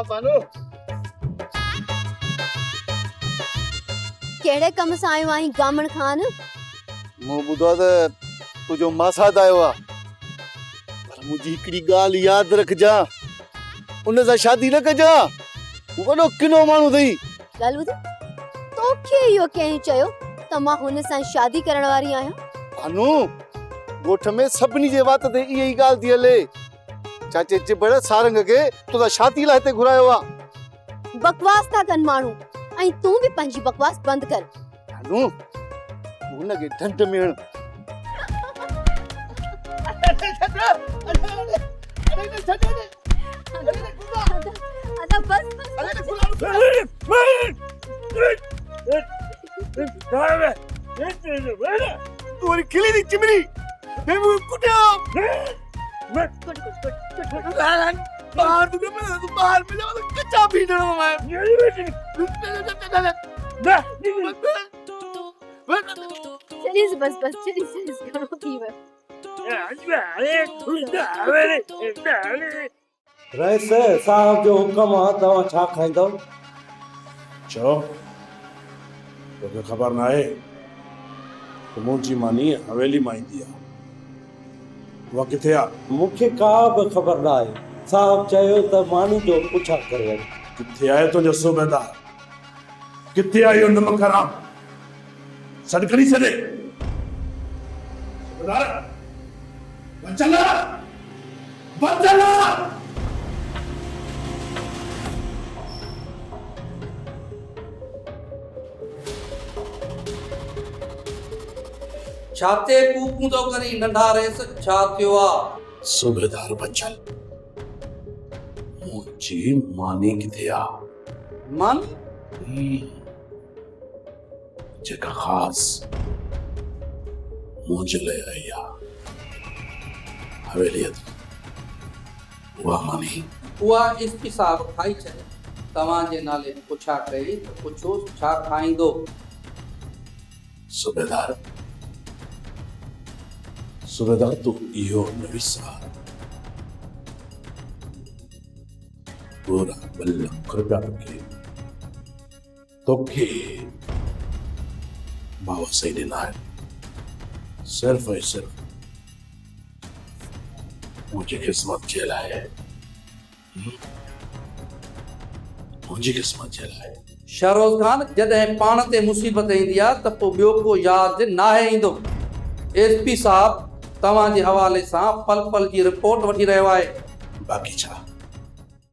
बानो केड़े कम सां आयो आहीं गामण खान? मूं ॿुधो त तुंहिंजो मासाद आयो आहे पर मुंहिंजी हिकिड़ी ॻाल्हि यादि रखजां उन सां शादी न कजां हू वॾो किनो माण्हू अथई ॻाल्हि ॿुध तोखे इहो कंहिं चयो त मां हुन सां शादी करण वारी आहियां? भानू ॻोठ में सभिनी जे वात ते इहा ई ॻाल्हि थी हले चाचे चिबड़ सारंग खे तोसां शादी लाइ हिते घुरायो आहे बकवास था कनि माण्हू ऐं तूं बि पंहिंजी बकवास बंदि कर। भानू हुनखे ढंढ में हण अदा बस तू वरी खिली थी चिमनी कुटिया बाहर तू बाहर में जाओ कच्चा पीटणो मैं चलीस बस चलीस घणो थी वियो। रईस साहब जो हुकम आहे तव्हां छा खाईंदव? चओ तोखे ख़बर न आहे त मुंहिंजी मानी हवेली मां ईंदी आहे उहा किथे आहे? मूंखे का बि ख़बर न आहे। साहब चयो त मानी जो पुछा करे किथे आहे तुंहिंजो सूबेदार? किथे आहे इहो नमक हराम? सॾु करी छॾे सूबेदार बचल छाते कूकूं तो करी नंढा रेस छा थियो आहे? सूबेदार बचल मुंहिंजी मानी किथे आहे? मान जेका ख़ासि मुंहिंजे लाइ आई आहे हवेलीअ उहा मानी उहा एसपी साहब खाई छॾे तव्हांजे नाले पुछा कई त पुछो छा खाईंदो? सूबेदार तू इहो न विसार पूरा 2 लाख रुपया रखे तोखे बाबा सही ॾिना आहिनि सिर्फ़ ऐं सिर्फ़ मुंहिंजी क़िस्मत जे लाइ मुंहिंजी क़िस्मत जे लाइ। शहरोज़ खान जॾहिं पाण ते मुसीबत ईंदी आहे त पोइ ॿियो को यादि नाहे ईंदो। एसपी साहब तव्हांजे हवाले सां पल पल जी रिपोर्ट वठी रहियो आहे। बाक़ी छा?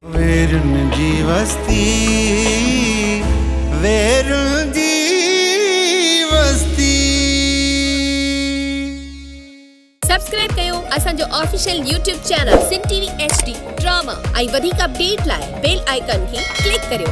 वेरुन जी वस्ती वेरुन जी वस्ती। सब्सक्राइब कयो असांजो ऑफिशियल YouTube चैनल सिन टीवी HD ड्रामा ऐं वधीक अपडेट लाइ बेल आइकन खे क्लिक करियो।